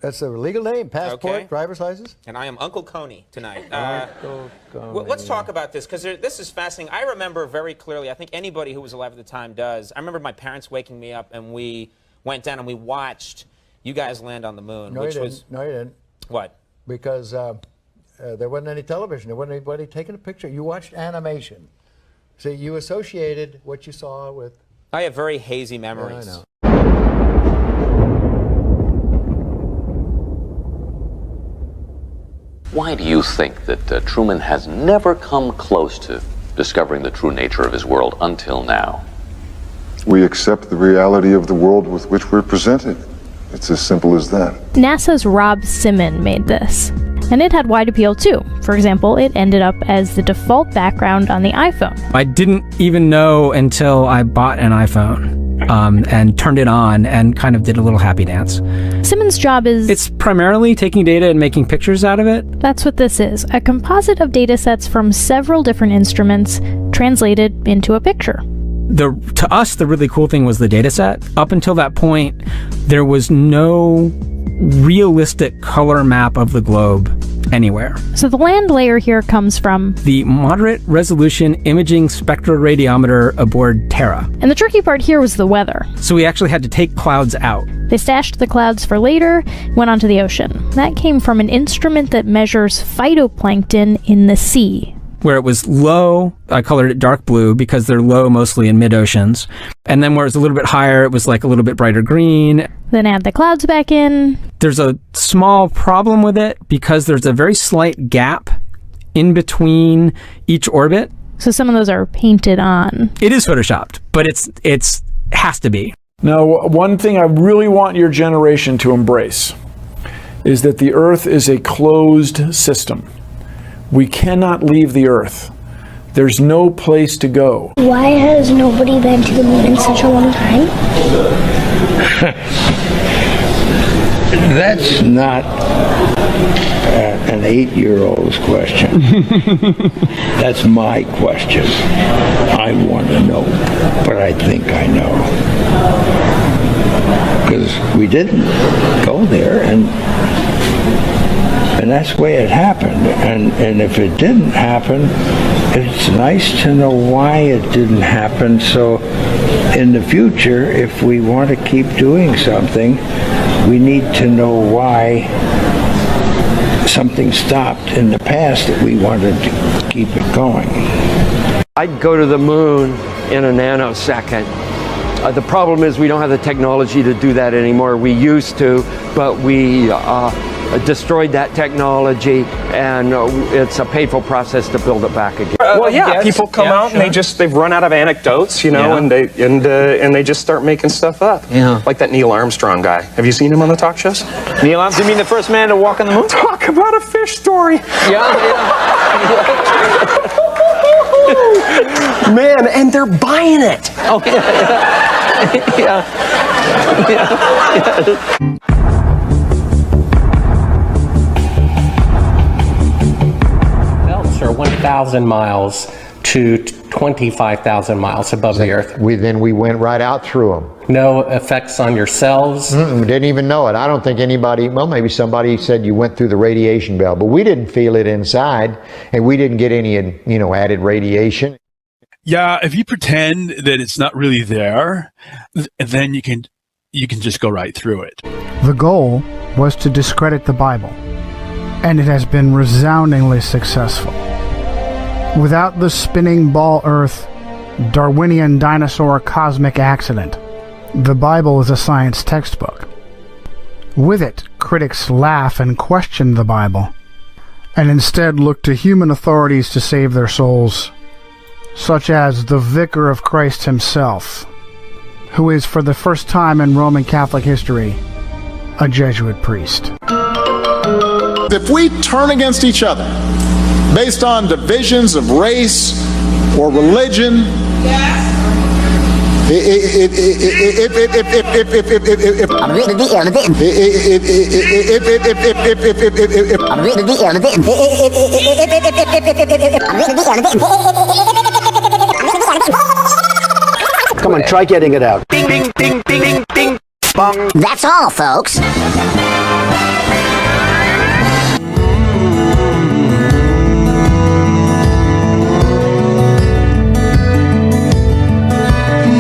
That's a legal name. Passport, driver's license. And I am Uncle Coney tonight. Uncle Coney. Let's talk about this, because this is fascinating. I remember very clearly, I think anybody who was alive at the time does. I remember my parents waking me up, and we went down and we watched you guys land on the moon. No, you didn't. No, you didn't. What? Because there wasn't any television. There wasn't anybody taking a picture. You watched animation. See, you associated what you saw with... I have very hazy memories. Yeah, I know. Why do you think that Truman has never come close to discovering the true nature of his world until now? We accept the reality of the world with which we're presented. It's as simple as that. NASA's Rob Simon made this, and it had wide appeal too. For example, it ended up as the default background on the iPhone. I didn't even know until I bought an iPhone and turned it on and kind of did a little happy dance. Simon's job is... It's primarily taking data and making pictures out of it. That's what this is, a composite of data sets from several different instruments translated into a picture. To us, the really cool thing was the data set. Up until that point, there was no realistic color map of the globe anywhere. So the land layer here comes from the Moderate Resolution Imaging Spectroradiometer aboard Terra. And the tricky part here was the weather. So we actually had to take clouds out. They stashed the clouds for later, went onto the ocean. That came from an instrument that measures phytoplankton in the sea. Where it was low, I colored it dark blue because they're low mostly in mid-oceans. And then where it's a little bit higher, it was like a little bit brighter green. Then add the clouds back in. There's a small problem with it because there's a very slight gap in between each orbit. So some of those are painted on. It is photoshopped, but it's has to be. Now, one thing I really want your generation to embrace is that the Earth is a closed system. We cannot leave the Earth. There's no place to go. Why has nobody been to the moon in such a long time? That's not an 8-year-old's question. That's my question. I want to know, but I think I know. Because we didn't go there, and that's the way it happened. And if it didn't happen, it's nice to know why it didn't happen. So in the future, if we want to keep doing something, we need to know why something stopped in the past that we wanted to keep it going. I'd go to the moon in a nanosecond. The problem is we don't have the technology to do that anymore. We used to, but we destroyed that technology, and it's a painful process to build it back again. Well, yeah, people come out and they've run out of anecdotes, and they just start making stuff up. Yeah. Like that Neil Armstrong guy. Have you seen him on the talk shows? Neil Armstrong, you mean the first man to walk on the moon? Talk about a fish story. Man, and they're buying it. Oh, yeah. Belts are 1,000 miles to 25,000 miles above the Earth. Then we went right out through them. No effects on your cells? We didn't even know it. I don't think anybody, well, maybe somebody said you went through the radiation belt, but we didn't feel it inside, and we didn't get any, added radiation. Yeah, if you pretend that it's not really there, then you can just go right through it. The goal was to discredit the Bible, and it has been resoundingly successful. Without the spinning ball Earth, Darwinian dinosaur cosmic accident, the Bible is a science textbook. With it, critics laugh and question the Bible, and instead look to human authorities to save their souls, such as the Vicar of Christ himself, who is for the first time in Roman Catholic history, a Jesuit priest. If we turn against each other based on divisions of race or religion, Come on, try getting it out. Ding, ding, ding, ding, ding, ding, bong. That's all, folks.